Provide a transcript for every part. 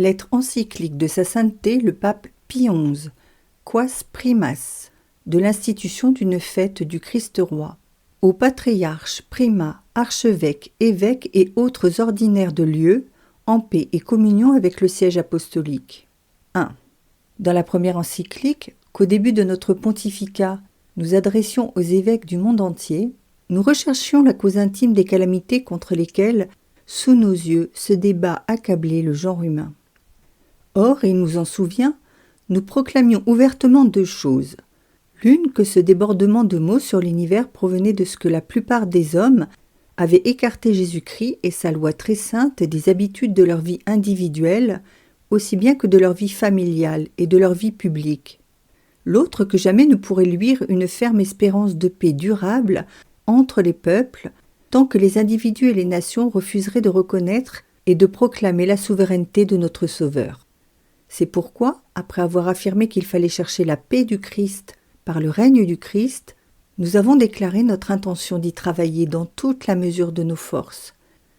lettre encyclique de sa sainteté le pape Pie XI, Quas Primas, de l'institution d'une fête du Christ roi, aux patriarches, primats, archevêques, évêques et autres ordinaires de lieu, en paix et communion avec le siège apostolique. 1. Dans la première encyclique, qu'au début de notre pontificat, nous adressions aux évêques du monde entier, nous recherchions la cause intime des calamités contre lesquelles, sous nos yeux, se débat accablé le genre humain. Or, il nous en souvient, nous proclamions ouvertement deux choses. L'une, que ce débordement de mots sur l'univers provenait de ce que la plupart des hommes avaient écarté Jésus-Christ et sa loi très sainte des habitudes de leur vie individuelle, aussi bien que de leur vie familiale et de leur vie publique. L'autre, que jamais ne pourrait luire une ferme espérance de paix durable entre les peuples, tant que les individus et les nations refuseraient de reconnaître et de proclamer la souveraineté de notre Sauveur. C'est pourquoi, après avoir affirmé qu'il fallait chercher la paix du Christ par le règne du Christ, nous avons déclaré notre intention d'y travailler dans toute la mesure de nos forces.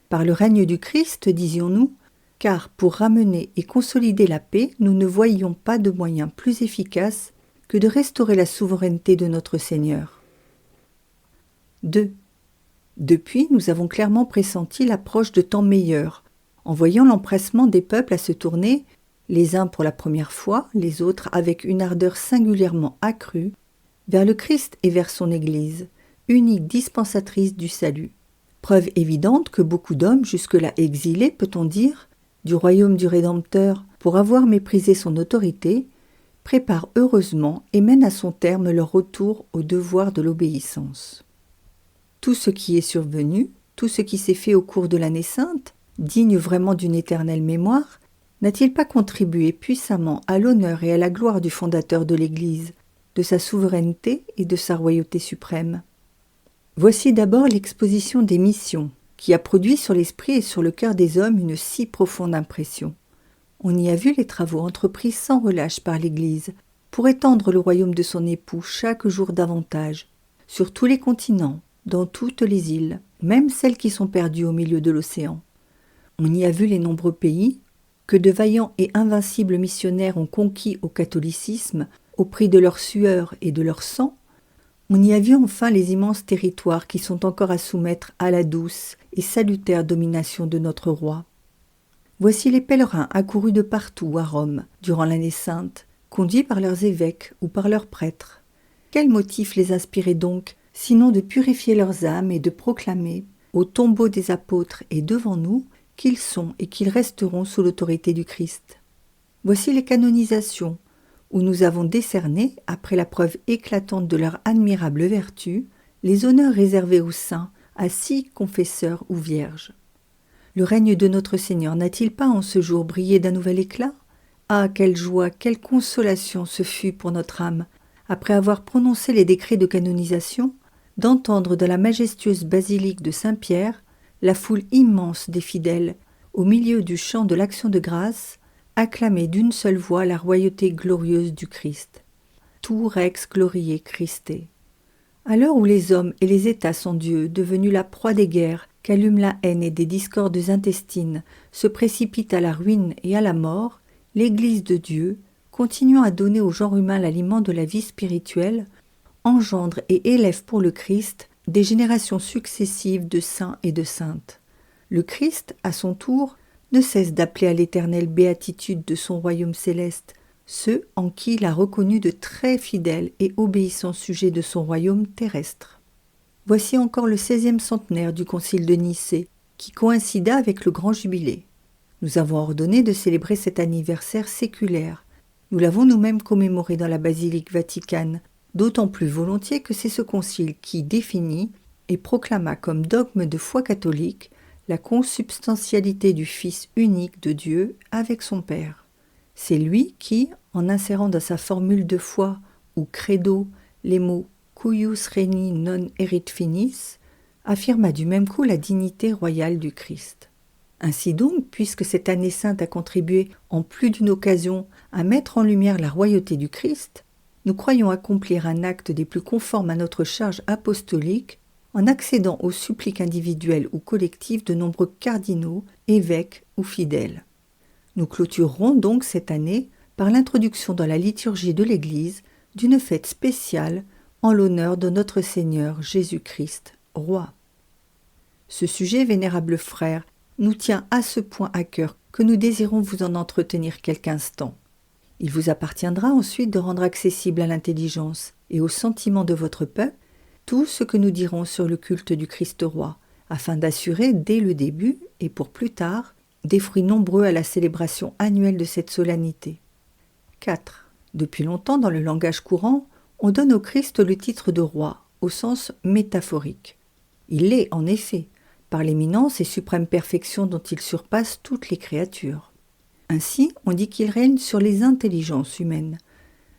Par le règne du Christ, disions-nous, car pour ramener et consolider la paix, nous ne voyions pas de moyen plus efficace que de restaurer la souveraineté de notre Seigneur. 2. Depuis, nous avons clairement pressenti l'approche de temps meilleurs, en voyant l'empressement des peuples à se tourner, les uns pour la première fois, les autres avec une ardeur singulièrement accrue, vers le Christ et vers son Église, unique dispensatrice du salut. Preuve évidente que beaucoup d'hommes, jusque-là exilés, peut-on dire, du royaume du Rédempteur, pour avoir méprisé son autorité, préparent heureusement et mènent à son terme leur retour au devoir de l'obéissance. Tout ce qui est survenu, tout ce qui s'est fait au cours de l'année sainte, digne vraiment d'une éternelle mémoire, n'a-t-il pas contribué puissamment à l'honneur et à la gloire du fondateur de l'Église, de sa souveraineté et de sa royauté suprême? Voici d'abord l'exposition des missions, qui a produit sur l'esprit et sur le cœur des hommes une si profonde impression. On y a vu les travaux entrepris sans relâche par l'Église, pour étendre le royaume de son époux chaque jour davantage, sur tous les continents, dans toutes les îles, même celles qui sont perdues au milieu de l'océan. On y a vu les nombreux pays que de vaillants et invincibles missionnaires ont conquis au catholicisme au prix de leur sueur et de leur sang. On y a vu enfin les immenses territoires qui sont encore à soumettre à la douce et salutaire domination de notre roi. Voici les pèlerins accourus de partout à Rome durant l'année sainte, conduits par leurs évêques ou par leurs prêtres. Quel motif les inspirait donc, sinon de purifier leurs âmes et de proclamer, au tombeau des apôtres et devant nous, qu'ils sont et qu'ils resteront sous l'autorité du Christ. Voici les canonisations, où nous avons décerné, après la preuve éclatante de leur admirable vertu, les honneurs réservés aux saints, à 6 confesseurs ou vierges. Le règne de notre Seigneur n'a-t-il pas en ce jour brillé d'un nouvel éclat? Ah, quelle joie, quelle consolation ce fut pour notre âme, après avoir prononcé les décrets de canonisation, d'entendre dans la majestueuse basilique de Saint-Pierre la foule immense des fidèles, au milieu du chant de l'action de grâce, acclamer d'une seule voix la royauté glorieuse du Christ. Tu rex gloriae Christe. À l'heure où les hommes et les États sont Dieu, devenus la proie des guerres, qu'allument la haine et des discordes intestines, se précipitent à la ruine et à la mort, l'Église de Dieu, continuant à donner au genre humain l'aliment de la vie spirituelle, engendre et élève pour le Christ des générations successives de saints et de saintes. Le Christ, à son tour, ne cesse d'appeler à l'éternelle béatitude de son royaume céleste ceux en qui il a reconnu de très fidèles et obéissants sujets de son royaume terrestre. Voici encore le 16e centenaire du concile de Nicée, qui coïncida avec le grand jubilé. Nous avons ordonné de célébrer cet anniversaire séculaire. Nous l'avons nous-mêmes commémoré dans la basilique vaticane, d'autant plus volontiers que c'est ce concile qui définit et proclama comme dogme de foi catholique la consubstantialité du Fils unique de Dieu avec son Père. C'est lui qui, en insérant dans sa formule de foi ou credo les mots « cuius regni non erit finis », affirma du même coup la dignité royale du Christ. Ainsi donc, puisque cette année sainte a contribué en plus d'une occasion à mettre en lumière la royauté du Christ, nous croyons accomplir un acte des plus conformes à notre charge apostolique en accédant aux suppliques individuelles ou collectives de nombreux cardinaux, évêques ou fidèles. Nous clôturerons donc cette année par l'introduction dans la liturgie de l'Église d'une fête spéciale en l'honneur de notre Seigneur Jésus-Christ, Roi. Ce sujet, vénérables frères, nous tient à ce point à cœur que nous désirons vous en entretenir quelques instants. Il vous appartiendra ensuite de rendre accessible à l'intelligence et au sentiment de votre peuple tout ce que nous dirons sur le culte du Christ Roi, afin d'assurer dès le début et pour plus tard des fruits nombreux à la célébration annuelle de cette solennité. 4. Depuis longtemps, dans le langage courant, on donne au Christ le titre de roi, au sens métaphorique. Il l'est, en effet, par l'éminence et suprême perfection dont il surpasse toutes les créatures. Ainsi, on dit qu'il règne sur les intelligences humaines,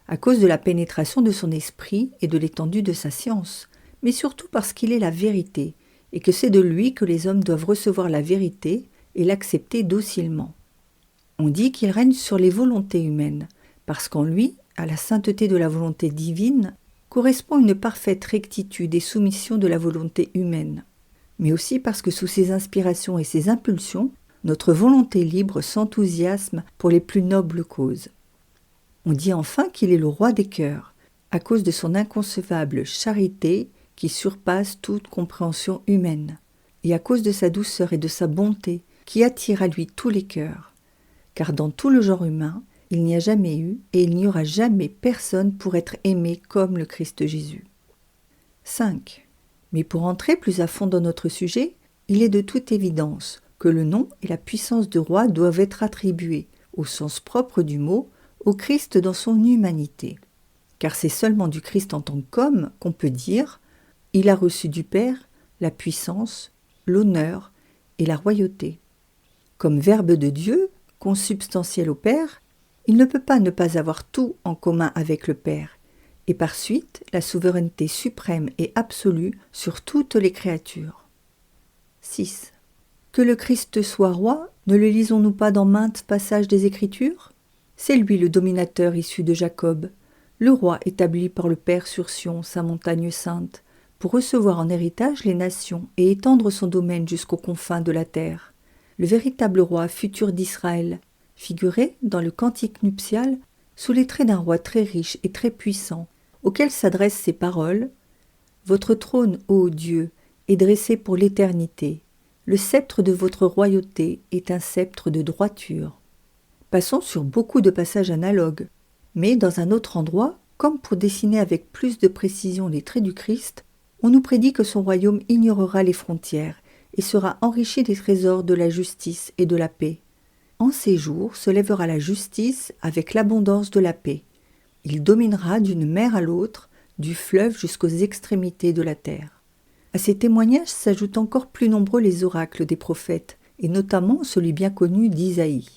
à cause de la pénétration de son esprit et de l'étendue de sa science, mais surtout parce qu'il est la vérité, et que c'est de lui que les hommes doivent recevoir la vérité et l'accepter docilement. On dit qu'il règne sur les volontés humaines, parce qu'en lui, à la sainteté de la volonté divine, correspond une parfaite rectitude et soumission de la volonté humaine, mais aussi parce que sous ses inspirations et ses impulsions, notre volonté libre s'enthousiasme pour les plus nobles causes. On dit enfin qu'il est le roi des cœurs, à cause de son inconcevable charité qui surpasse toute compréhension humaine, et à cause de sa douceur et de sa bonté qui attire à lui tous les cœurs. Car dans tout le genre humain, il n'y a jamais eu et il n'y aura jamais personne pour être aimé comme le Christ Jésus. 5. Mais pour entrer plus à fond dans notre sujet, il est de toute évidence que le nom et la puissance de roi doivent être attribués, au sens propre du mot, au Christ dans son humanité. Car c'est seulement du Christ en tant qu'homme qu'on peut dire « Il a reçu du Père la puissance, l'honneur et la royauté ». Comme Verbe de Dieu, consubstantiel au Père, il ne peut pas ne pas avoir tout en commun avec le Père, et par suite la souveraineté suprême et absolue sur toutes les créatures. 6. Que le Christ soit roi, ne le lisons-nous pas dans maintes passages des Écritures ? C'est lui le dominateur issu de Jacob, le roi établi par le Père sur Sion, sa montagne sainte, pour recevoir en héritage les nations et étendre son domaine jusqu'aux confins de la terre. Le véritable roi futur d'Israël, figuré dans le cantique nuptial sous les traits d'un roi très riche et très puissant, auquel s'adressent ces paroles « Votre trône, ô Dieu, est dressé pour l'éternité. Le sceptre de votre royauté est un sceptre de droiture. » Passons sur beaucoup de passages analogues, mais dans un autre endroit, comme pour dessiner avec plus de précision les traits du Christ, on nous prédit que son royaume ignorera les frontières et sera enrichi des trésors de la justice et de la paix. En ces jours se lèvera la justice avec l'abondance de la paix. Il dominera d'une mer à l'autre, du fleuve jusqu'aux extrémités de la terre. À ces témoignages s'ajoutent encore plus nombreux les oracles des prophètes, et notamment celui bien connu d'Isaïe.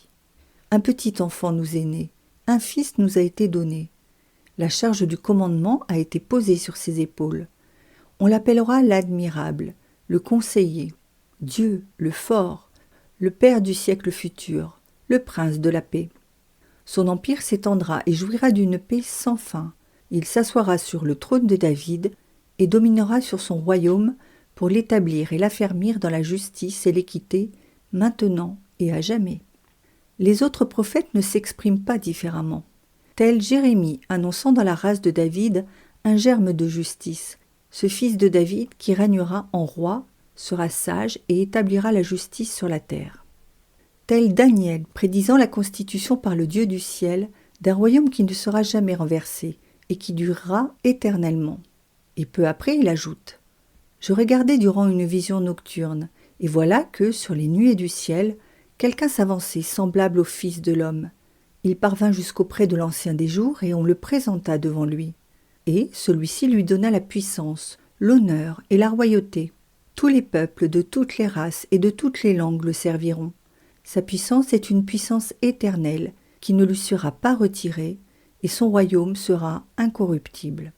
Un petit enfant nous est né, un fils nous a été donné. La charge du commandement a été posée sur ses épaules. On l'appellera l'admirable, le conseiller, Dieu, le fort, le Père du siècle futur, le prince de la paix. Son empire s'étendra et jouira d'une paix sans fin. Il s'assoira sur le trône de David et dominera sur son royaume pour l'établir et l'affermir dans la justice et l'équité, maintenant et à jamais. Les autres prophètes ne s'expriment pas différemment. Tel Jérémie annonçant dans la race de David un germe de justice, ce fils de David qui régnera en roi, sera sage et établira la justice sur la terre. Tel Daniel prédisant la constitution par le Dieu du ciel d'un royaume qui ne sera jamais renversé et qui durera éternellement. Et peu après il ajoute « Je regardais durant une vision nocturne, et voilà que, sur les nuées du ciel, quelqu'un s'avançait semblable au Fils de l'homme. Il parvint jusqu'auprès de l'Ancien des jours et on le présenta devant lui. Et celui-ci lui donna la puissance, l'honneur et la royauté. Tous les peuples de toutes les races et de toutes les langues le serviront. Sa puissance est une puissance éternelle qui ne lui sera pas retirée et son royaume sera incorruptible. »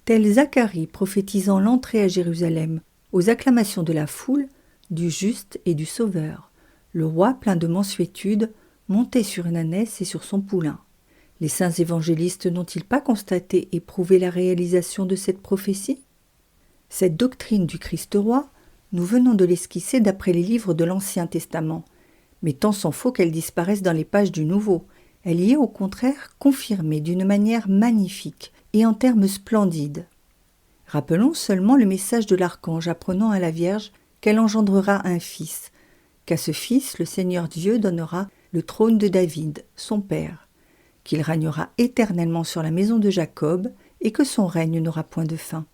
Tel Zacharie prophétisant l'entrée à Jérusalem aux acclamations de la foule, du juste et du sauveur, le roi plein de mansuétude, monté sur une ânesse et sur son poulain. Les saints évangélistes n'ont-ils pas constaté et prouvé la réalisation de cette prophétie ? Cette doctrine du Christ roi, nous venons de l'esquisser d'après les livres de l'Ancien Testament, Mais tant s'en faut qu'elle disparaisse dans les pages du Nouveau. Elle y est au contraire confirmée d'une manière magnifique et en termes splendides. Rappelons seulement le message de l'archange apprenant à la Vierge qu'elle engendrera un fils, qu'à ce fils le Seigneur Dieu donnera le trône de David, son père, qu'il régnera éternellement sur la maison de Jacob et que son règne n'aura point de fin.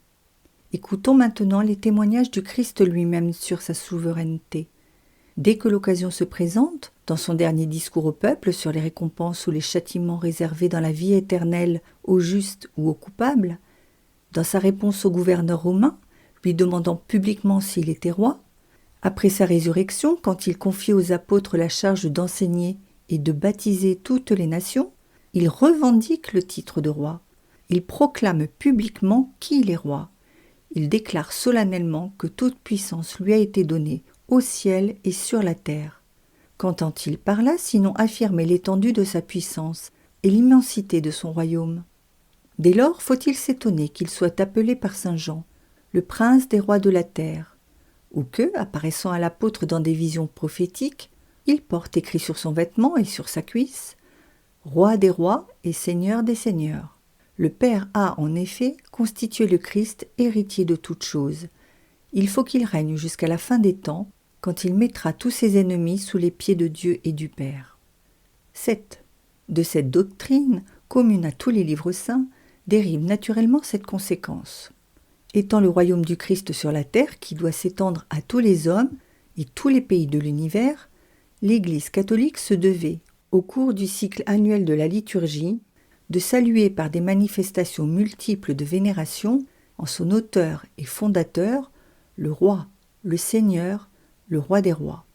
Écoutons maintenant les témoignages du Christ lui-même sur sa souveraineté. Dès que l'occasion se présente, dans son dernier discours au peuple sur les récompenses ou les châtiments réservés dans la vie éternelle aux justes ou aux coupables, dans sa réponse au gouverneur romain, lui demandant publiquement s'il était roi, après sa résurrection, quand il confie aux apôtres la charge d'enseigner et de baptiser toutes les nations, il revendique le titre de roi. Il proclame publiquement qu'il est roi. Il déclare solennellement que toute puissance lui a été donnée au ciel et sur la terre. Qu'entend-il par là sinon affirmer l'étendue de sa puissance et l'immensité de son royaume? Dès lors, faut-il s'étonner qu'il soit appelé par saint Jean, le prince des rois de la terre, ou que, apparaissant à l'apôtre dans des visions prophétiques, il porte écrit sur son vêtement et sur sa cuisse « Roi des rois et Seigneur des seigneurs ». Le Père a, en effet, constitué le Christ héritier de toutes choses. Il faut qu'il règne jusqu'à la fin des temps, quand il mettra tous ses ennemis sous les pieds de Dieu et du Père. 7. De cette doctrine, commune à tous les livres saints, dérive naturellement cette conséquence. Étant le royaume du Christ sur la terre qui doit s'étendre à tous les hommes et tous les pays de l'univers, l'Église catholique se devait, au cours du cycle annuel de la liturgie, de saluer par des manifestations multiples de vénération, en son auteur et fondateur, le roi, le Seigneur, le roi des rois.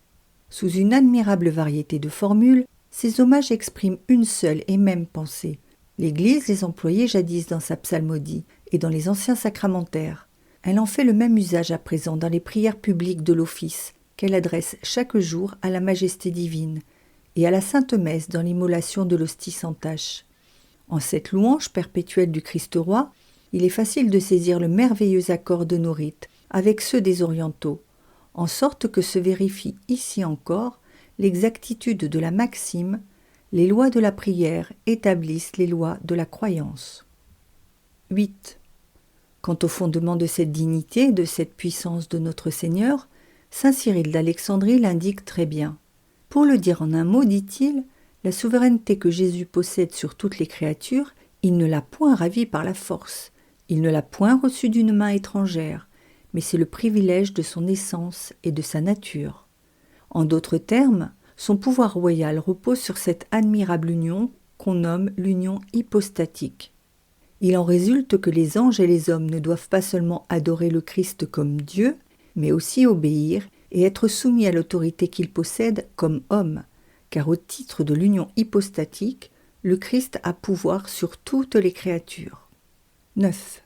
Sous une admirable variété de formules, ces hommages expriment une seule et même pensée. L'Église les employait jadis dans sa psalmodie et dans les anciens sacramentaires. Elle en fait le même usage à présent dans les prières publiques de l'office qu'elle adresse chaque jour à la majesté divine et à la Sainte Messe dans l'immolation de l'hostie sans tache. En cette louange perpétuelle du Christ roi, il est facile de saisir le merveilleux accord de nos rites avec ceux des orientaux, en sorte que se vérifie ici encore l'exactitude de la maxime « Les lois de la prière établissent les lois de la croyance ». 8. Quant au fondement de cette dignité et de cette puissance de notre Seigneur, saint Cyril d'Alexandrie l'indique très bien. Pour le dire en un mot, dit-il, la souveraineté que Jésus possède sur toutes les créatures, il ne l'a point ravie par la force, il ne l'a point reçue d'une main étrangère, mais c'est le privilège de son essence et de sa nature. En d'autres termes, son pouvoir royal repose sur cette admirable union qu'on nomme l'union hypostatique. Il en résulte que les anges et les hommes ne doivent pas seulement adorer le Christ comme Dieu, mais aussi obéir et être soumis à l'autorité qu'il possède comme homme, car au titre de l'union hypostatique, le Christ a pouvoir sur toutes les créatures. 9.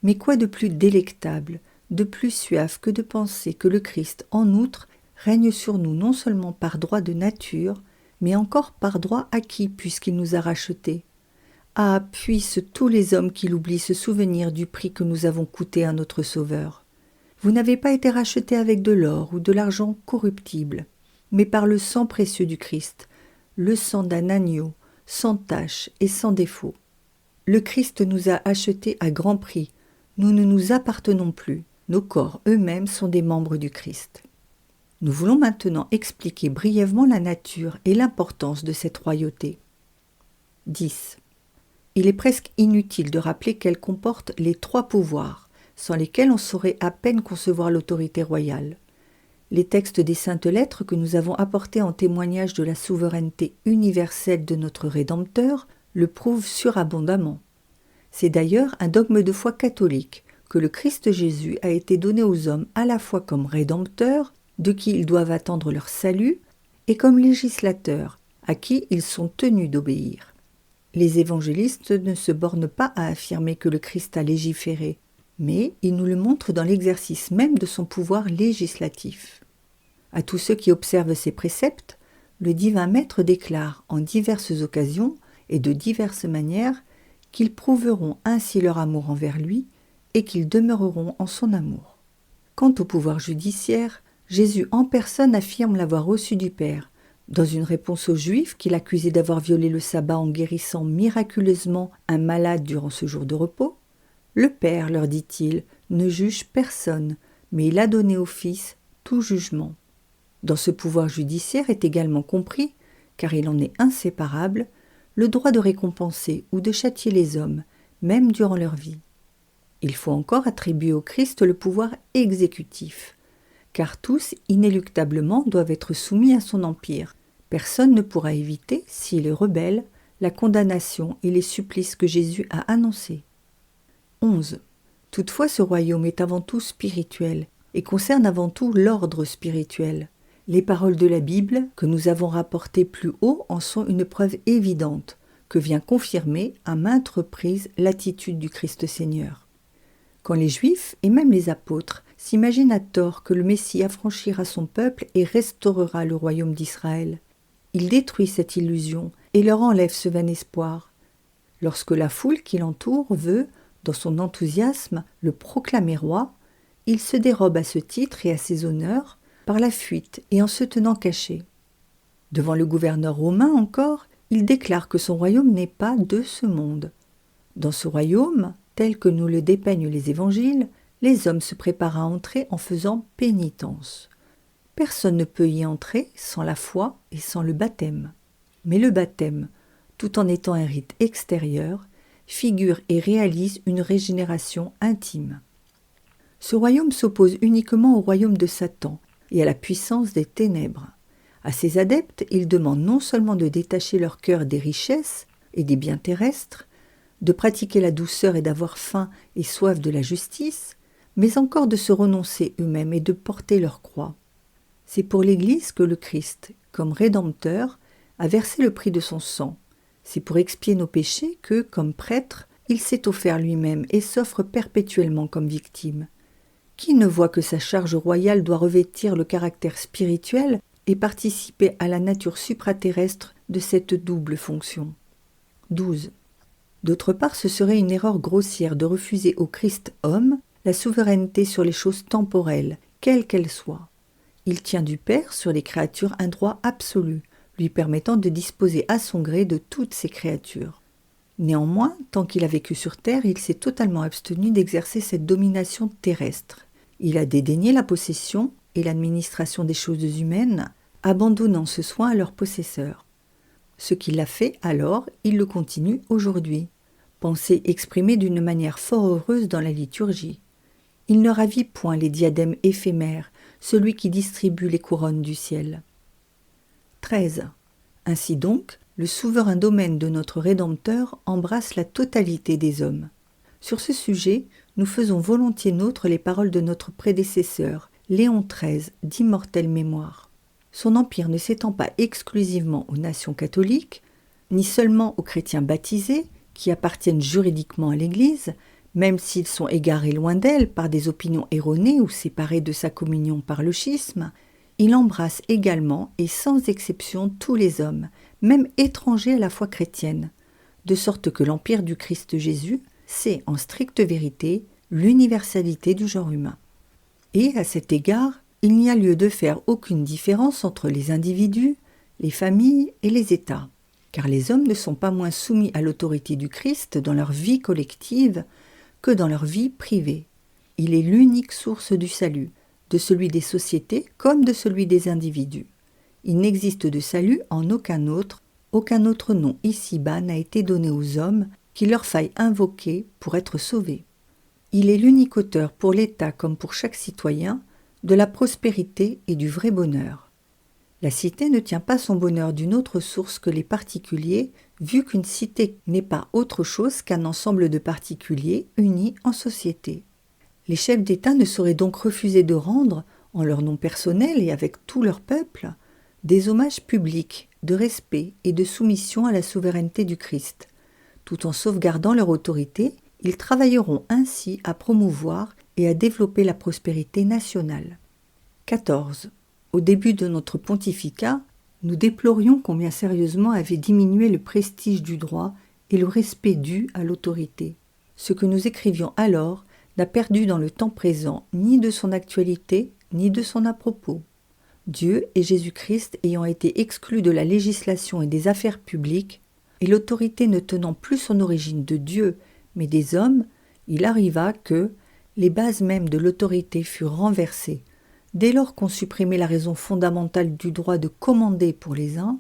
Mais quoi de plus délectable, de plus suave que de penser que le Christ, en outre, règne sur nous non seulement par droit de nature, mais encore par droit acquis puisqu'il nous a rachetés. Ah, puissent tous les hommes qui l'oublient se souvenir du prix que nous avons coûté à notre Sauveur. Vous n'avez pas été rachetés avec de l'or ou de l'argent corruptible, mais par le sang précieux du Christ, le sang d'un agneau, sans tache et sans défaut. Le Christ nous a achetés à grand prix. Nous ne nous appartenons plus. Nos corps eux-mêmes sont des membres du Christ. Nous voulons maintenant expliquer brièvement la nature et l'importance de cette royauté. 10. Il est presque inutile de rappeler qu'elle comporte les 3 pouvoirs, sans lesquels on saurait à peine concevoir l'autorité royale. Les textes des Saintes Lettres que nous avons apportés en témoignage de la souveraineté universelle de notre Rédempteur le prouvent surabondamment. C'est d'ailleurs un dogme de foi catholique que le Christ Jésus a été donné aux hommes à la fois comme Rédempteur, de qui ils doivent attendre leur salut, et comme législateur, à qui ils sont tenus d'obéir. Les évangélistes ne se bornent pas à affirmer que le Christ a légiféré, mais ils nous le montrent dans l'exercice même de son pouvoir législatif. À tous ceux qui observent ces préceptes, le divin Maître déclare en diverses occasions et de diverses manières qu'ils prouveront ainsi leur amour envers lui et qu'ils demeureront en son amour. Quant au pouvoir judiciaire, Jésus en personne affirme l'avoir reçu du Père, Dans une réponse aux Juifs qui l'accusaient d'avoir violé le sabbat en guérissant miraculeusement un malade durant ce jour de repos, le Père, leur dit-il, ne juge personne, mais il a donné au Fils tout jugement. Dans ce pouvoir judiciaire est également compris, car il en est inséparable, le droit de récompenser ou de châtier les hommes, même durant leur vie. Il faut encore attribuer au Christ le pouvoir exécutif, car tous, inéluctablement, doivent être soumis à son empire. Personne ne pourra éviter, s'il est rebelle, la condamnation et les supplices que Jésus a annoncés. 11. Toutefois, ce royaume est avant tout spirituel et concerne avant tout l'ordre spirituel. Les paroles de la Bible que nous avons rapportées plus haut en sont une preuve évidente, que vient confirmer à maintes reprises l'attitude du Christ Seigneur. Quand les Juifs et même les apôtres s'imaginent à tort que le Messie affranchira son peuple et restaurera le royaume d'Israël, il détruit cette illusion et leur enlève ce vain espoir. Lorsque la foule qui l'entoure veut, dans son enthousiasme, le proclamer roi, il se dérobe à ce titre et à ses honneurs par la fuite et en se tenant caché. Devant le gouverneur romain encore, il déclare que son royaume n'est pas de ce monde. Dans ce royaume, tel que nous le dépeignent les évangiles, les hommes se préparent à entrer en faisant pénitence. Personne ne peut y entrer sans la foi et sans le baptême. Mais le baptême, tout en étant un rite extérieur, figure et réalise une régénération intime. Ce royaume s'oppose uniquement au royaume de Satan et à la puissance des ténèbres. À ses adeptes, il demande non seulement de détacher leur cœur des richesses et des biens terrestres, de pratiquer la douceur et d'avoir faim et soif de la justice, mais encore de se renoncer eux-mêmes et de porter leur croix. C'est pour l'Église que le Christ, comme Rédempteur, a versé le prix de son sang. C'est pour expier nos péchés que, comme prêtre, il s'est offert lui-même et s'offre perpétuellement comme victime. Qui ne voit que sa charge royale doit revêtir le caractère spirituel et participer à la nature supraterrestre de cette double fonction. 12. D'autre part, ce serait une erreur grossière de refuser au Christ homme la souveraineté sur les choses temporelles, quelles qu'elles soient. Il tient du Père sur les créatures un droit absolu, lui permettant de disposer à son gré de toutes ces créatures. Néanmoins, tant qu'il a vécu sur terre, il s'est totalement abstenu d'exercer cette domination terrestre. Il a dédaigné la possession et l'administration des choses humaines, abandonnant ce soin à leurs possesseurs. Ce qu'il a fait alors, il le continue aujourd'hui. Pensée exprimée d'une manière fort heureuse dans la liturgie. Il ne ravit point les diadèmes éphémères, celui qui distribue les couronnes du ciel. 13. Ainsi donc, le souverain domaine de notre Rédempteur embrasse la totalité des hommes. Sur ce sujet, nous faisons volontiers nôtres les paroles de notre prédécesseur, Léon XIII, d'immortelle mémoire. Son empire ne s'étend pas exclusivement aux nations catholiques, ni seulement aux chrétiens baptisés, qui appartiennent juridiquement à l'Église, même s'ils sont égarés loin d'elle par des opinions erronées ou séparés de sa communion par le schisme, il embrasse également et sans exception tous les hommes, même étrangers à la foi chrétienne, de sorte que l'empire du Christ Jésus, c'est en stricte vérité l'universalité du genre humain. Et à cet égard, il n'y a lieu de faire aucune différence entre les individus, les familles et les États, car les hommes ne sont pas moins soumis à l'autorité du Christ dans leur vie collective que dans leur vie privée. Il est l'unique source du salut, de celui des sociétés comme de celui des individus. Il n'existe de salut en aucun autre nom ici-bas n'a été donné aux hommes qu'il leur faille invoquer pour être sauvés. Il est l'unique auteur pour l'État comme pour chaque citoyen de la prospérité et du vrai bonheur. La cité ne tient pas son bonheur d'une autre source que les particuliers, vu qu'une cité n'est pas autre chose qu'un ensemble de particuliers unis en société. Les chefs d'État ne sauraient donc refuser de rendre, en leur nom personnel et avec tout leur peuple, des hommages publics de respect et de soumission à la souveraineté du Christ. Tout en sauvegardant leur autorité, ils travailleront ainsi à promouvoir et à développer la prospérité nationale. 14. Au début de notre pontificat, nous déplorions combien sérieusement avait diminué le prestige du droit et le respect dû à l'autorité. Ce que nous écrivions alors n'a perdu dans le temps présent ni de son actualité ni de son à-propos. Dieu et Jésus-Christ ayant été exclus de la législation et des affaires publiques, et l'autorité ne tenant plus son origine de Dieu, mais des hommes, il arriva que les bases mêmes de l'autorité furent renversées, dès lors qu'on supprimait la raison fondamentale du droit de commander pour les uns,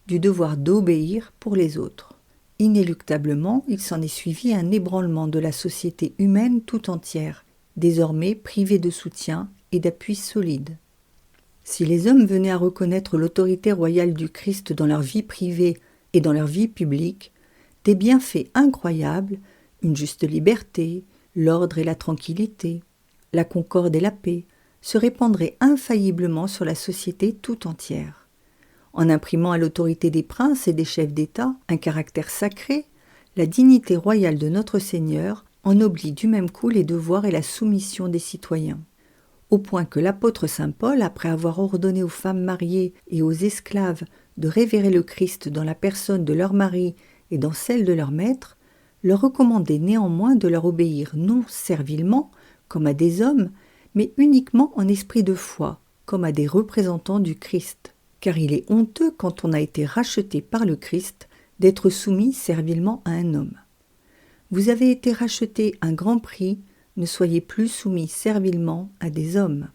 du devoir d'obéir pour les autres. Inéluctablement, il s'en est suivi un ébranlement de la société humaine tout entière, désormais privée de soutien et d'appui solide. Si les hommes venaient à reconnaître l'autorité royale du Christ dans leur vie privée et dans leur vie publique, des bienfaits incroyables, une juste liberté, l'ordre et la tranquillité, la concorde et la paix, se répandraient infailliblement sur la société tout entière. En imprimant à l'autorité des princes et des chefs d'État un caractère sacré, la dignité royale de notre Seigneur ennoblit du même coup les devoirs et la soumission des citoyens. Au point que l'apôtre saint Paul, après avoir ordonné aux femmes mariées et aux esclaves de révérer le Christ dans la personne de leur mari et dans celle de leur maître, leur recommandait néanmoins de leur obéir non servilement, comme à des hommes, mais uniquement en esprit de foi, comme à des représentants du Christ. Car il est honteux, quand on a été racheté par le Christ, d'être soumis servilement à un homme. Vous avez été rachetés un grand prix, ne soyez plus soumis servilement à des hommes.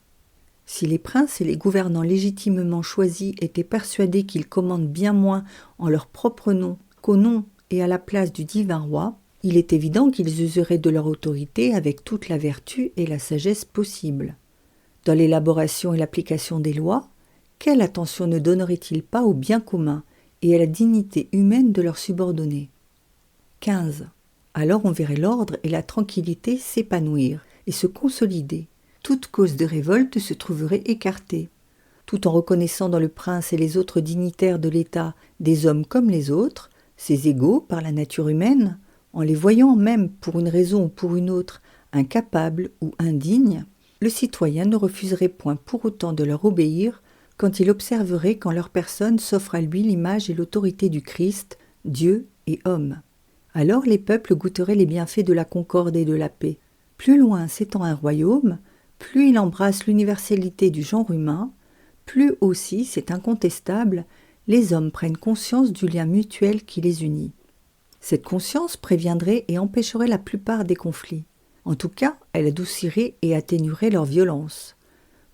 Si les princes et les gouvernants légitimement choisis étaient persuadés qu'ils commandent bien moins en leur propre nom qu'au nom et à la place du divin roi, il est évident qu'ils useraient de leur autorité avec toute la vertu et la sagesse possible. Dans l'élaboration et l'application des lois, quelle attention ne donneraient-ils pas au bien commun et à la dignité humaine de leurs subordonnés ? 15. Alors on verrait l'ordre et la tranquillité s'épanouir et se consolider. Toute cause de révolte se trouverait écartée. Tout en reconnaissant dans le prince et les autres dignitaires de l'État des hommes comme les autres, ses égaux par la nature humaine, en les voyant même pour une raison ou pour une autre incapables ou indignes, le citoyen ne refuserait point pour autant de leur obéir quand il observerait qu'en leur personne s'offre à lui l'image et l'autorité du Christ, Dieu et homme. Alors les peuples goûteraient les bienfaits de la concorde et de la paix. Plus loin s'étend un royaume, plus il embrasse l'universalité du genre humain, plus aussi, c'est incontestable, les hommes prennent conscience du lien mutuel qui les unit. Cette conscience préviendrait et empêcherait la plupart des conflits. En tout cas, elle adoucirait et atténuerait leur violence.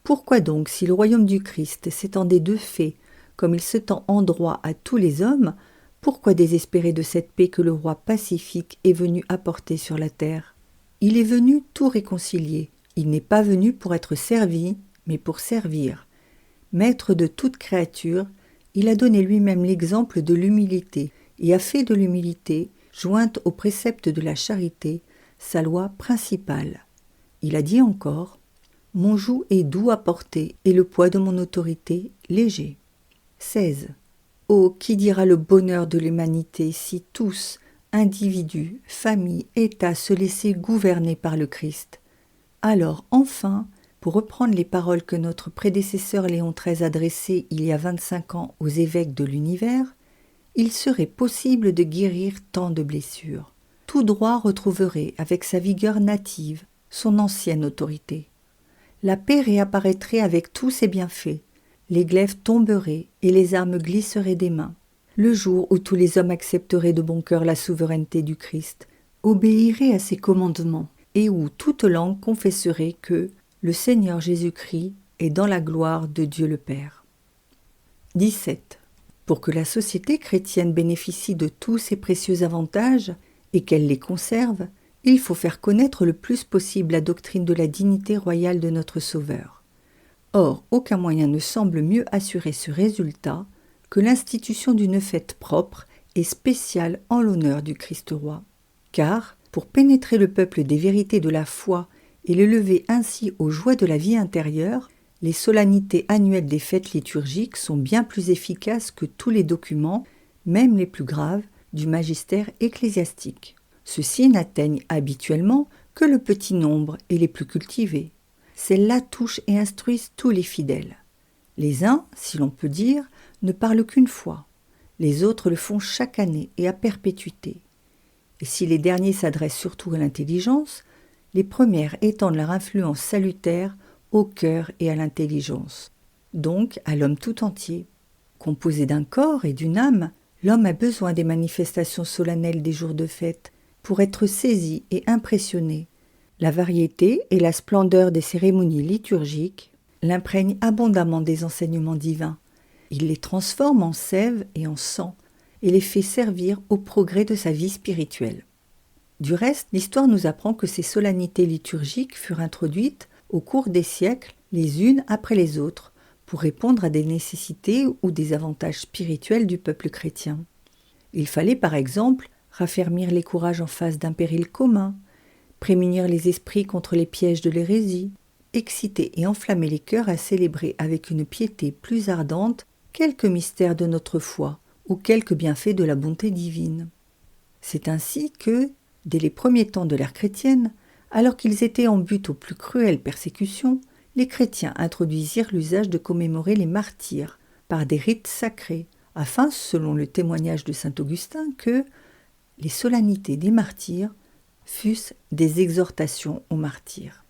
Pourquoi donc, si le royaume du Christ s'étendait de fait, comme il se tend en droit à tous les hommes, pourquoi désespérer de cette paix que le roi pacifique est venu apporter sur la terre ? Il est venu tout réconcilier. Il n'est pas venu pour être servi, mais pour servir. Maître de toute créature, il a donné lui-même l'exemple de l'humilité et a fait de l'humilité, jointe au précepte de la charité, sa loi principale. Il a dit encore « Mon joug est doux à porter et le poids de mon autorité léger. » 16. Oh, qui dira le bonheur de l'humanité si tous, individus, familles, États, se laissaient gouverner par le Christ. Alors, enfin, pour reprendre les paroles que notre prédécesseur Léon XIII adressait il y a 25 ans aux évêques de l'univers, il serait possible de guérir tant de blessures. Tout droit retrouverait, avec sa vigueur native, son ancienne autorité. La paix réapparaîtrait avec tous ses bienfaits. Les glaives tomberaient et les armes glisseraient des mains. Le jour où tous les hommes accepteraient de bon cœur la souveraineté du Christ, obéiraient à ses commandements, et où toute langue confesserait que le Seigneur Jésus-Christ est dans la gloire de Dieu le Père. 17. Pour que la société chrétienne bénéficie de tous ces précieux avantages et qu'elle les conserve, il faut faire connaître le plus possible la doctrine de la dignité royale de notre Sauveur. Or, aucun moyen ne semble mieux assurer ce résultat que l'institution d'une fête propre et spéciale en l'honneur du Christ roi. Car, pour pénétrer le peuple des vérités de la foi et le lever ainsi aux joies de la vie intérieure, les solennités annuelles des fêtes liturgiques sont bien plus efficaces que tous les documents, même les plus graves, du magistère ecclésiastique. Ceux-ci n'atteignent habituellement que le petit nombre et les plus cultivés. Celles-là touchent et instruisent tous les fidèles. Les uns, si l'on peut dire, ne parlent qu'une fois. Les autres le font chaque année et à perpétuité. Et si les derniers s'adressent surtout à l'intelligence, les premières étendent leur influence salutaire au cœur et à l'intelligence. donc à l'homme tout entier. Composé d'un corps et d'une âme, l'homme a besoin des manifestations solennelles des jours de fête pour être saisi et impressionné. La variété et la splendeur des cérémonies liturgiques l'imprègnent abondamment des enseignements divins. Il les transforme en sève et en sang et les fait servir au progrès de sa vie spirituelle. Du reste, l'histoire nous apprend que ces solennités liturgiques furent introduites au cours des siècles, les unes après les autres, pour répondre à des nécessités ou des avantages spirituels du peuple chrétien. Il fallait par exemple raffermir les courages en face d'un péril commun, prémunir les esprits contre les pièges de l'hérésie, exciter et enflammer les cœurs à célébrer avec une piété plus ardente quelques mystères de notre foi ou quelques bienfaits de la bonté divine. C'est ainsi que, dès les premiers temps de l'ère chrétienne, alors qu'ils étaient en butte aux plus cruelles persécutions, les chrétiens introduisirent l'usage de commémorer les martyrs par des rites sacrés, afin, selon le témoignage de saint Augustin, que les solennités des martyrs fussent des exhortations aux martyrs.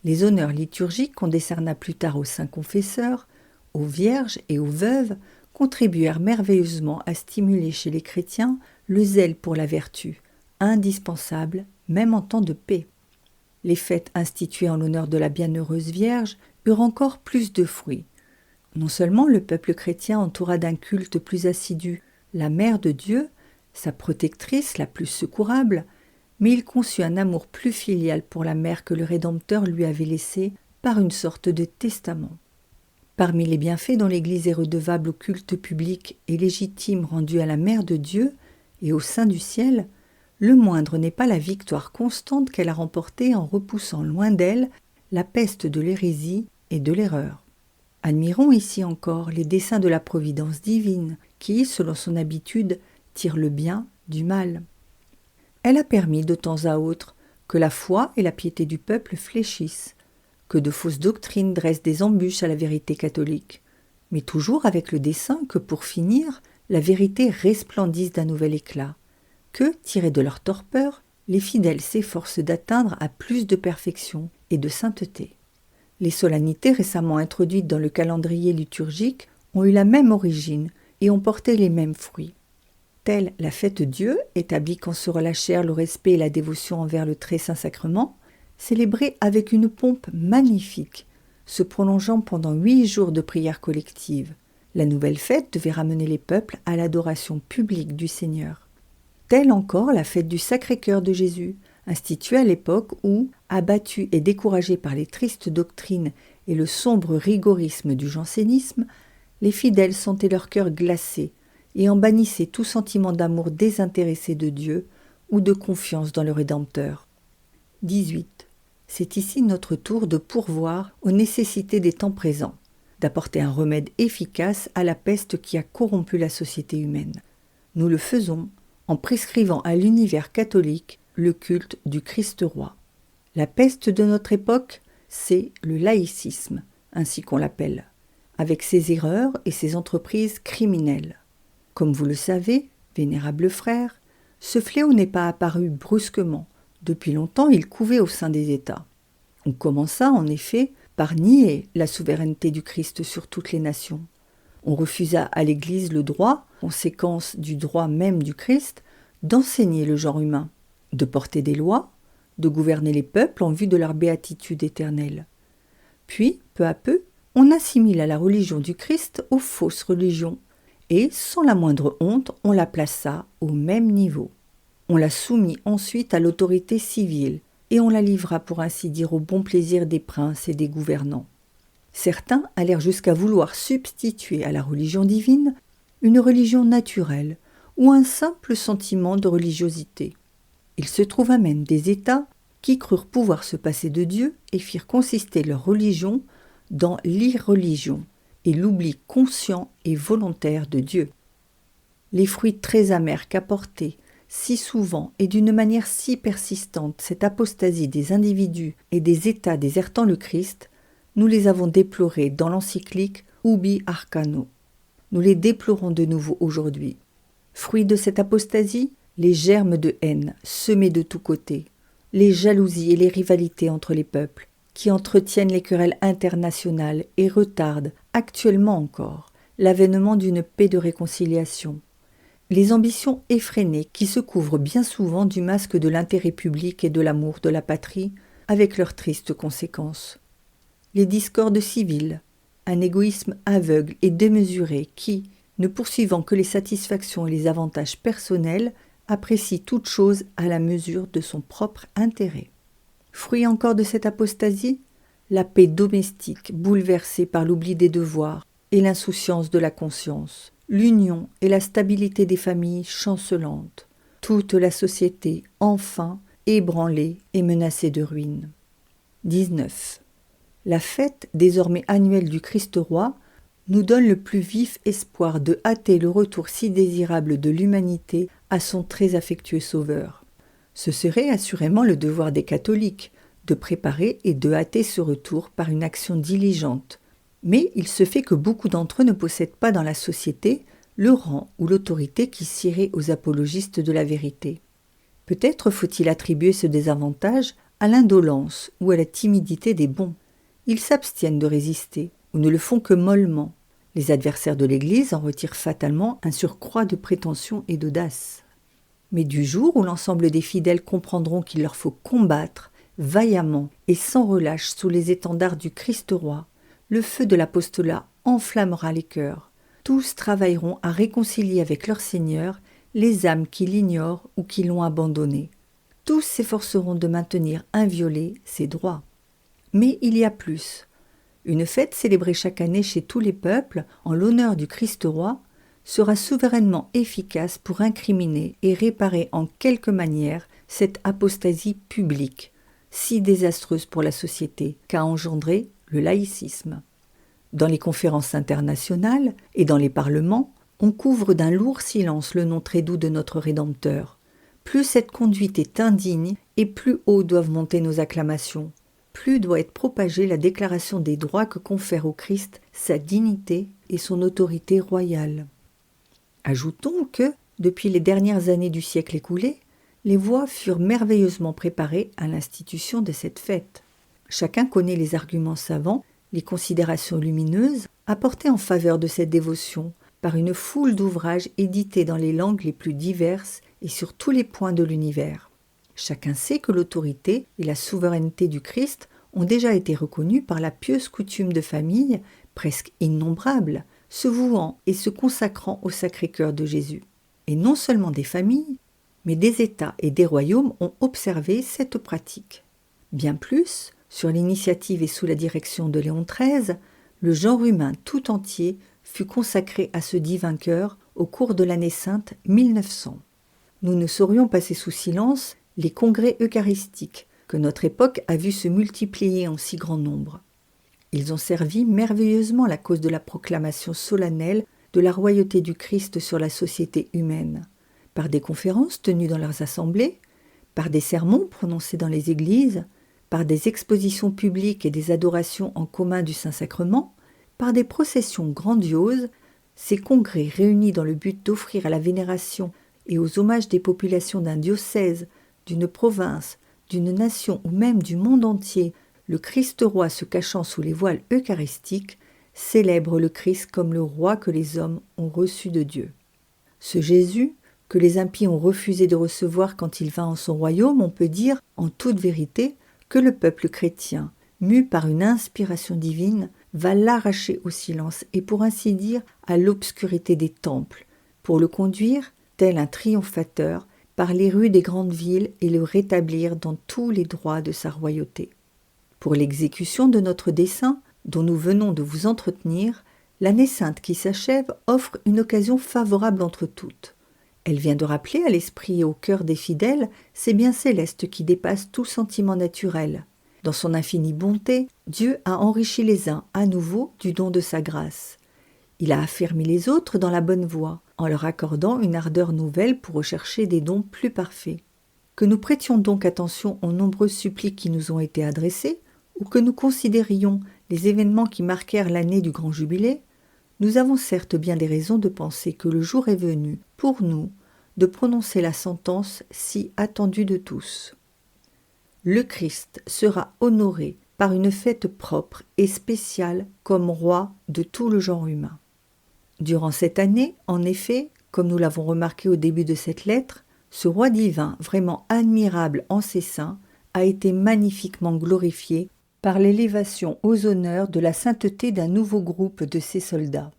Les honneurs liturgiques qu'on décerna plus tard aux saints confesseurs, aux vierges et aux veuves contribuèrent merveilleusement à stimuler chez les chrétiens le zèle pour la vertu, indispensable même en temps de paix. Les fêtes instituées en l'honneur de la bienheureuse Vierge eurent encore plus de fruits. Non seulement le peuple chrétien entoura d'un culte plus assidu la Mère de Dieu, sa protectrice la plus secourable, mais il conçut un amour plus filial pour la mère que le Rédempteur lui avait laissée par une sorte de testament. Parmi les bienfaits dont l'Église est redevable au culte public et légitime rendu à la Mère de Dieu et au sein du ciel, le moindre n'est pas la victoire constante qu'elle a remportée en repoussant loin d'elle la peste de l'hérésie et de l'erreur. Admirons ici encore les desseins de la providence divine qui, selon son habitude, tire le bien du mal. Elle a permis de temps à autre que la foi et la piété du peuple fléchissent, que de fausses doctrines dressent des embûches à la vérité catholique, mais toujours avec le dessein que, pour finir, la vérité resplendisse d'un nouvel éclat, que, tirés de leur torpeur, les fidèles s'efforcent d'atteindre à plus de perfection et de sainteté. Les solennités récemment introduites dans le calendrier liturgique ont eu la même origine et ont porté les mêmes fruits. Telle la fête Dieu, établie quand se relâchèrent le respect et la dévotion envers le très saint sacrement, célébrée avec une pompe magnifique, se prolongeant pendant 8 jours de prière collective. La nouvelle fête devait ramener les peuples à l'adoration publique du Seigneur. Telle encore la fête du Sacré-Cœur de Jésus, instituée à l'époque où, abattus et découragés par les tristes doctrines et le sombre rigorisme du jansénisme, les fidèles sentaient leur cœur glacé et en bannissaient tout sentiment d'amour désintéressé de Dieu ou de confiance dans le Rédempteur. 18. C'est ici notre tour de pourvoir aux nécessités des temps présents, d'apporter un remède efficace à la peste qui a corrompu la société humaine. Nous le faisons en prescrivant à l'univers catholique le culte du Christ roi. La peste de notre époque, c'est le laïcisme, ainsi qu'on l'appelle, avec ses erreurs et ses entreprises criminelles. Comme vous le savez, vénérables frères, ce fléau n'est pas apparu brusquement. Depuis longtemps, il couvait au sein des États. On commença, en effet, par nier la souveraineté du Christ sur toutes les nations. On refusa à l'Église le droit, conséquence du droit même du Christ, d'enseigner le genre humain, de porter des lois, de gouverner les peuples en vue de leur béatitude éternelle. Puis, peu à peu, on assimila la religion du Christ aux fausses religions, et, sans la moindre honte, on la plaça au même niveau. On la soumit ensuite à l'autorité civile, et on la livra pour ainsi dire au bon plaisir des princes et des gouvernants. Certains allèrent jusqu'à vouloir substituer à la religion divine une religion naturelle ou un simple sentiment de religiosité. Il se trouva même des États qui crurent pouvoir se passer de Dieu et firent consister leur religion dans l'irreligion et l'oubli conscient et volontaire de Dieu. Les fruits très amers qu'apportait si souvent et d'une manière si persistante cette apostasie des individus et des États désertant le Christ, nous les avons déplorés dans l'encyclique Ubi Arcano. Nous les déplorons de nouveau aujourd'hui. Fruit de cette apostasie, les germes de haine semés de tous côtés, les jalousies et les rivalités entre les peuples, qui entretiennent les querelles internationales et retardent, actuellement encore, l'avènement d'une paix de réconciliation. Les ambitions effrénées qui se couvrent bien souvent du masque de l'intérêt public et de l'amour de la patrie, avec leurs tristes conséquences. Les discordes civiles, un égoïsme aveugle et démesuré qui, ne poursuivant que les satisfactions et les avantages personnels, apprécie toute chose à la mesure de son propre intérêt. Fruit encore de cette apostasie, la paix domestique bouleversée par l'oubli des devoirs et l'insouciance de la conscience, l'union et la stabilité des familles chancelantes, toute la société, enfin, ébranlée et menacée de ruine. 19. La fête, désormais annuelle du Christ-Roi, nous donne le plus vif espoir de hâter le retour si désirable de l'humanité à son très affectueux Sauveur. Ce serait assurément le devoir des catholiques, de préparer et de hâter ce retour par une action diligente. Mais il se fait que beaucoup d'entre eux ne possèdent pas dans la société le rang ou l'autorité qui sied aux apologistes de la vérité. Peut-être faut-il attribuer ce désavantage à l'indolence ou à la timidité des bons. Ils s'abstiennent de résister, ou ne le font que mollement. Les adversaires de l'Église en retirent fatalement un surcroît de prétention et d'audace. Mais du jour où l'ensemble des fidèles comprendront qu'il leur faut combattre, vaillamment et sans relâche sous les étendards du Christ-Roi, le feu de l'apostolat enflammera les cœurs. Tous travailleront à réconcilier avec leur Seigneur les âmes qui l'ignorent ou qui l'ont abandonné. Tous s'efforceront de maintenir inviolés ses droits. Mais il y a plus. Une fête célébrée chaque année chez tous les peuples en l'honneur du Christ-Roi sera souverainement efficace pour incriminer et réparer en quelque manière cette apostasie publique, si désastreuse pour la société qu'a engendré le laïcisme. Dans les conférences internationales et dans les parlements, on couvre d'un lourd silence le nom très doux de notre Rédempteur. Plus cette conduite est indigne et plus haut doivent monter nos acclamations. Plus doit être propagée la déclaration des droits que confère au Christ sa dignité et son autorité royale. Ajoutons que, depuis les dernières années du siècle écoulé, les voies furent merveilleusement préparées à l'institution de cette fête. Chacun connaît les arguments savants, les considérations lumineuses apportées en faveur de cette dévotion par une foule d'ouvrages édités dans les langues les plus diverses et sur tous les points de l'univers. Chacun sait que l'autorité et la souveraineté du Christ ont déjà été reconnues par la pieuse coutume de familles, presque innombrables, se vouant et se consacrant au Sacré-Cœur de Jésus. Et non seulement des familles, mais des États et des royaumes ont observé cette pratique. Bien plus, sur l'initiative et sous la direction de Léon XIII, le genre humain tout entier fut consacré à ce divin cœur au cours de l'année sainte 1900. Nous ne saurions passer sous silence les congrès eucharistiques que notre époque a vu se multiplier en si grand nombre. Ils ont servi merveilleusement la cause de la proclamation solennelle de la royauté du Christ sur la société humaine, par des conférences tenues dans leurs assemblées, par des sermons prononcés dans les églises, par des expositions publiques et des adorations en commun du Saint-Sacrement, par des processions grandioses. Ces congrès réunis dans le but d'offrir à la vénération et aux hommages des populations d'un diocèse, d'une province, d'une nation ou même du monde entier, le Christ-Roi se cachant sous les voiles eucharistiques, célèbre le Christ comme le roi que les hommes ont reçu de Dieu. Ce Jésus, que les impies ont refusé de recevoir quand il vint en son royaume, on peut dire, en toute vérité, que le peuple chrétien, mu par une inspiration divine, va l'arracher au silence et pour ainsi dire à l'obscurité des temples, pour le conduire, tel un triomphateur, par les rues des grandes villes et le rétablir dans tous les droits de sa royauté. Pour l'exécution de notre dessein, dont nous venons de vous entretenir, l'année sainte qui s'achève offre une occasion favorable entre toutes. Elle vient de rappeler à l'esprit et au cœur des fidèles ces biens célestes qui dépassent tout sentiment naturel. Dans son infinie bonté, Dieu a enrichi les uns à nouveau du don de sa grâce. Il a affermi les autres dans la bonne voie, en leur accordant une ardeur nouvelle pour rechercher des dons plus parfaits. Que nous prêtions donc attention aux nombreuses suppliques qui nous ont été adressées, ou que nous considérions les événements qui marquèrent l'année du grand jubilé, nous avons certes bien des raisons de penser que le jour est venu, pour nous, de prononcer la sentence si attendue de tous. Le Christ sera honoré par une fête propre et spéciale comme roi de tout le genre humain. Durant cette année, en effet, comme nous l'avons remarqué au début de cette lettre, ce roi divin, vraiment admirable en ses seins, a été magnifiquement glorifié par l'élévation aux honneurs de la sainteté d'un nouveau groupe de ses soldats.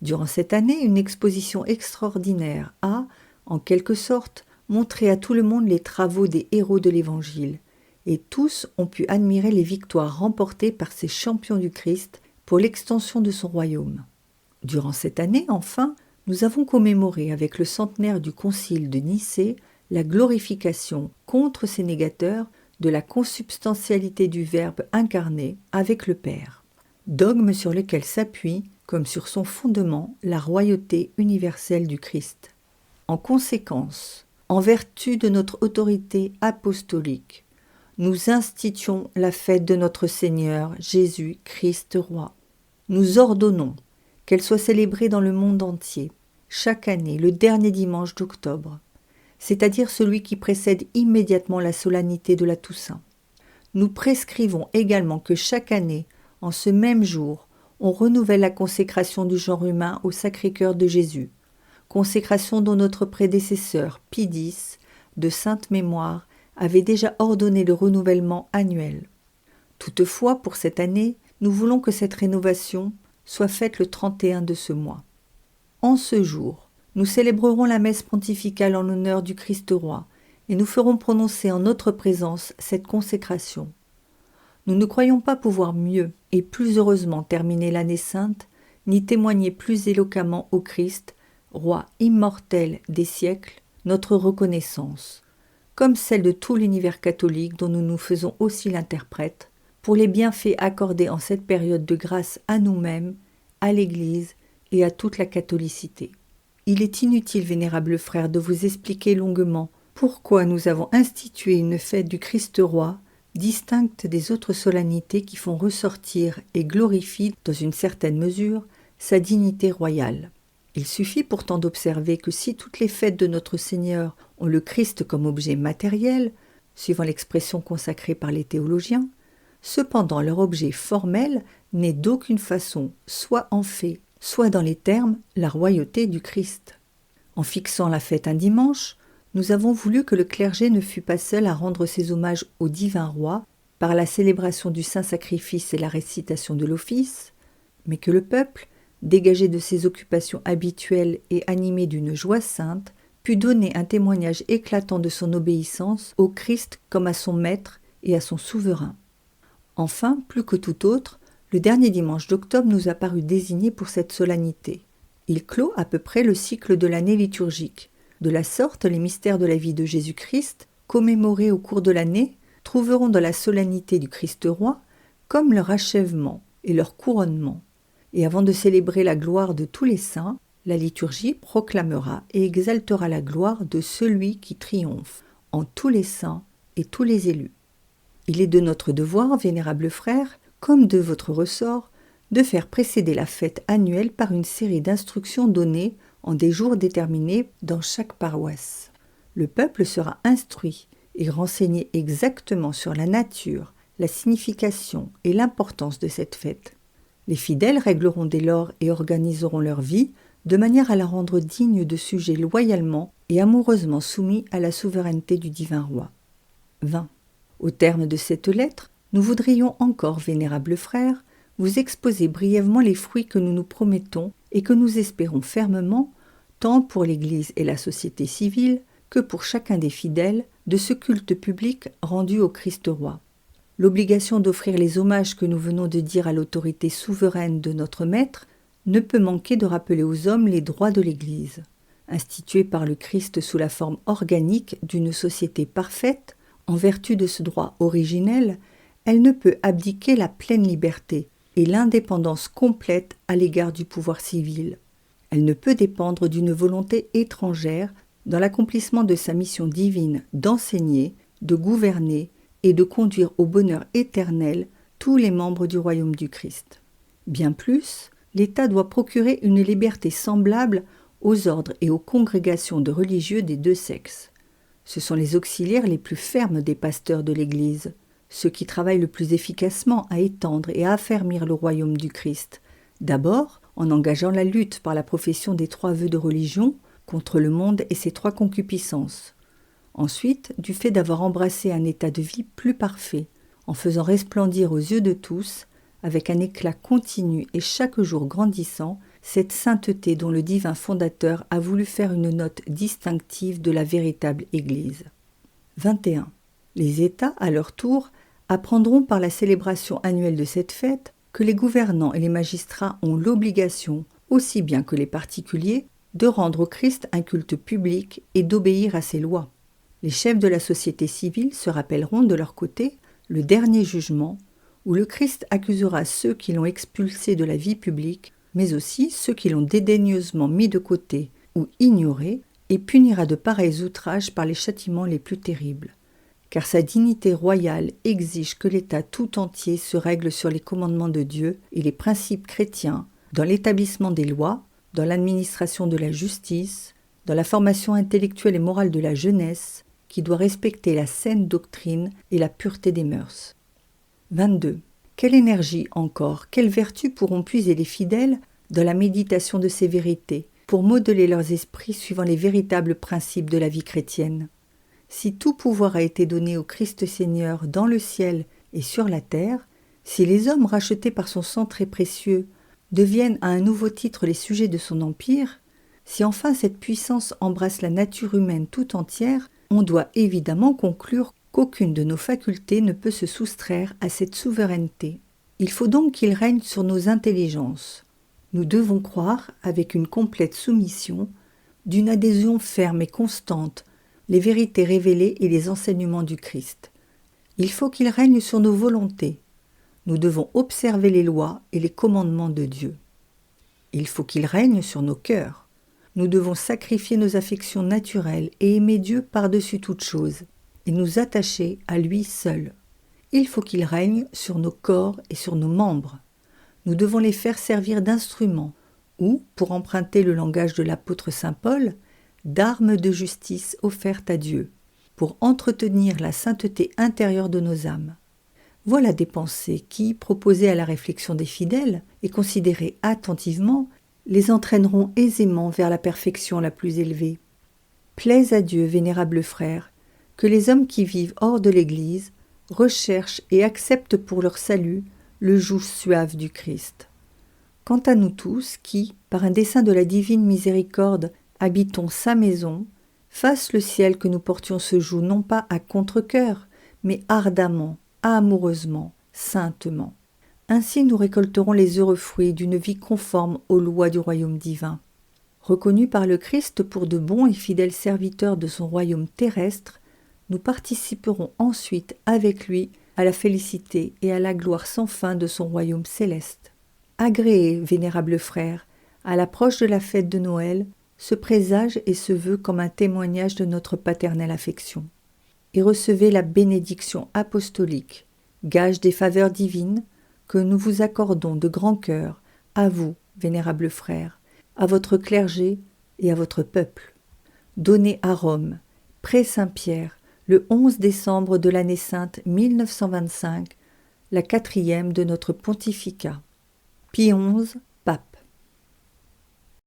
Durant cette année, une exposition extraordinaire a, en quelque sorte, montré à tout le monde les travaux des héros de l'Évangile, et tous ont pu admirer les victoires remportées par ces champions du Christ pour l'extension de son royaume. Durant cette année, enfin, nous avons commémoré avec le centenaire du concile de Nicée la glorification contre ces négateurs de la consubstantialité du Verbe incarné avec le Père, dogme sur lequel s'appuie, comme sur son fondement, la royauté universelle du Christ. En conséquence, en vertu de notre autorité apostolique, nous instituons la fête de notre Seigneur Jésus-Christ Roi. Nous ordonnons qu'elle soit célébrée dans le monde entier, chaque année, le dernier dimanche d'octobre, c'est-à-dire celui qui précède immédiatement la solennité de la Toussaint. Nous prescrivons également que chaque année, en ce même jour, on renouvelle la consécration du genre humain au Sacré-Cœur de Jésus, consécration dont notre prédécesseur, Pie X, de sainte mémoire, avait déjà ordonné le renouvellement annuel. Toutefois, pour cette année, nous voulons que cette rénovation soit faite le 31 de ce mois. En ce jour, nous célébrerons la messe pontificale en l'honneur du Christ Roi et nous ferons prononcer en notre présence cette consécration. Nous ne croyons pas pouvoir mieux et plus heureusement terminer l'année sainte, ni témoigner plus éloquemment au Christ, Roi immortel des siècles, notre reconnaissance, comme celle de tout l'univers catholique dont nous nous faisons aussi l'interprète, pour les bienfaits accordés en cette période de grâce à nous-mêmes, à l'Église et à toute la catholicité. Il est inutile, vénérables frères, de vous expliquer longuement pourquoi nous avons institué une fête du Christ Roi, distincte des autres solennités qui font ressortir et glorifient, dans une certaine mesure, sa dignité royale. Il suffit pourtant d'observer que si toutes les fêtes de notre Seigneur ont le Christ comme objet matériel, suivant l'expression consacrée par les théologiens, cependant leur objet formel n'est d'aucune façon, soit en fait, soit dans les termes, la royauté du Christ. En fixant la fête un dimanche, nous avons voulu que le clergé ne fût pas seul à rendre ses hommages au divin roi par la célébration du Saint-Sacrifice et la récitation de l'office, mais que le peuple, dégagé de ses occupations habituelles et animé d'une joie sainte, put donner un témoignage éclatant de son obéissance au Christ comme à son maître et à son souverain. Enfin, plus que tout autre, le dernier dimanche d'octobre nous a paru désigné pour cette solennité. Il clôt à peu près le cycle de l'année liturgique. De la sorte, les mystères de la vie de Jésus-Christ, commémorés au cours de l'année, trouveront dans la solennité du Christ Roi comme leur achèvement et leur couronnement. Et avant de célébrer la gloire de tous les saints, la liturgie proclamera et exaltera la gloire de celui qui triomphe en tous les saints et tous les élus. Il est de notre devoir, vénérables frères, comme de votre ressort, de faire précéder la fête annuelle par une série d'instructions données en des jours déterminés dans chaque paroisse. Le peuple sera instruit et renseigné exactement sur la nature, la signification et l'importance de cette fête. Les fidèles régleront dès lors et organiseront leur vie de manière à la rendre digne de sujets loyalement et amoureusement soumis à la souveraineté du divin roi. 20. Au terme de cette lettre, nous voudrions encore, vénérables frères, vous exposer brièvement les fruits que nous nous promettons et que nous espérons fermement, tant pour l'Église et la société civile que pour chacun des fidèles, de ce culte public rendu au Christ Roi. L'obligation d'offrir les hommages que nous venons de dire à l'autorité souveraine de notre Maître ne peut manquer de rappeler aux hommes les droits de l'Église. Instituée par le Christ sous la forme organique d'une société parfaite, en vertu de ce droit originel, elle ne peut abdiquer la pleine liberté et l'indépendance complète à l'égard du pouvoir civil. Elle ne peut dépendre d'une volonté étrangère dans l'accomplissement de sa mission divine d'enseigner, de gouverner et de conduire au bonheur éternel tous les membres du royaume du Christ. Bien plus, l'État doit procurer une liberté semblable aux ordres et aux congrégations de religieux des deux sexes. Ce sont les auxiliaires les plus fermes des pasteurs de l'Église. ceux qui travaillent le plus efficacement à étendre et à affermir le royaume du Christ, d'abord en engageant la lutte par la profession des 3 vœux de religion contre le monde et ses 3 concupiscences. Ensuite, du fait d'avoir embrassé un état de vie plus parfait, en faisant resplendir aux yeux de tous, avec un éclat continu et chaque jour grandissant, cette sainteté dont le divin fondateur a voulu faire une note distinctive de la véritable Église. 21. Les États, à leur tour, apprendront par la célébration annuelle de cette fête que les gouvernants et les magistrats ont l'obligation, aussi bien que les particuliers, de rendre au Christ un culte public et d'obéir à ses lois. Les chefs de la société civile se rappelleront de leur côté le dernier jugement, où le Christ accusera ceux qui l'ont expulsé de la vie publique, mais aussi ceux qui l'ont dédaigneusement mis de côté ou ignoré, et punira de pareils outrages par les châtiments les plus terribles. Car sa dignité royale exige que l'État tout entier se règle sur les commandements de Dieu et les principes chrétiens, dans l'établissement des lois, dans l'administration de la justice, dans la formation intellectuelle et morale de la jeunesse, qui doit respecter la saine doctrine et la pureté des mœurs. 22. Quelle énergie encore, quelle vertu pourront puiser les fidèles dans la méditation de ces vérités, pour modeler leurs esprits suivant les véritables principes de la vie chrétienne. Si tout pouvoir a été donné au Christ Seigneur dans le ciel et sur la terre, si les hommes rachetés par son sang très précieux deviennent à un nouveau titre les sujets de son empire, si enfin cette puissance embrasse la nature humaine tout entière, on doit évidemment conclure qu'aucune de nos facultés ne peut se soustraire à cette souveraineté. Il faut donc qu'il règne sur nos intelligences. Nous devons croire, avec une complète soumission, d'une adhésion ferme et constante, les vérités révélées et les enseignements du Christ. Il faut qu'il règne sur nos volontés. Nous devons observer les lois et les commandements de Dieu. Il faut qu'il règne sur nos cœurs. Nous devons sacrifier nos affections naturelles et aimer Dieu par-dessus toute chose, et nous attacher à lui seul. Il faut qu'il règne sur nos corps et sur nos membres. Nous devons les faire servir d'instruments, ou, pour emprunter le langage de l'apôtre saint Paul, d'armes de justice offertes à Dieu, pour entretenir la sainteté intérieure de nos âmes. Voilà des pensées qui, proposées à la réflexion des fidèles et considérées attentivement, les entraîneront aisément vers la perfection la plus élevée. Plaise à Dieu, vénérables frères, que les hommes qui vivent hors de l'Église recherchent et acceptent pour leur salut le joug suave du Christ. Quant à nous tous qui, par un dessein de la divine miséricorde, habitons sa maison, fasse le ciel que nous portions ce joug non pas à contre-cœur, mais ardemment, amoureusement, saintement. Ainsi nous récolterons les heureux fruits d'une vie conforme aux lois du royaume divin. Reconnus par le Christ pour de bons et fidèles serviteurs de son royaume terrestre, nous participerons ensuite avec lui à la félicité et à la gloire sans fin de son royaume céleste. Agréez, vénérables frères, à l'approche de la fête de Noël, ce présage et ce vœu comme un témoignage de notre paternelle affection. Et recevez la bénédiction apostolique, gage des faveurs divines, que nous vous accordons de grand cœur, à vous, vénérables frères, à votre clergé et à votre peuple. Donné à Rome, près Saint-Pierre, le 11 décembre de l'année sainte 1925, la 4e de notre pontificat. Pie XI,